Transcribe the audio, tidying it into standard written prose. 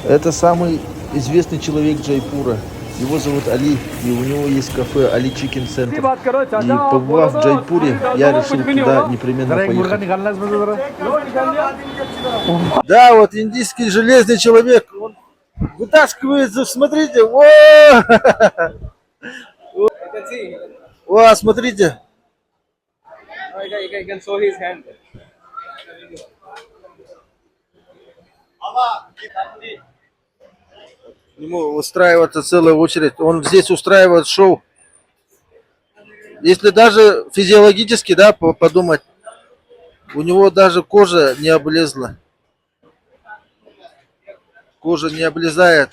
Это самый известный человек Джайпура. Его зовут Али, и у него есть кафе Али Чикен Центр. И побывав в Джайпуре, я решил туда непременно поехать. Да, вот индийский железный человек, он вытаскивает, смотрите, о, смотрите. Ему устраивается целая очередь. Он здесь устраивает шоу. Если даже физиологически, да, подумать, у него даже кожа не облезла. Кожа не облезает.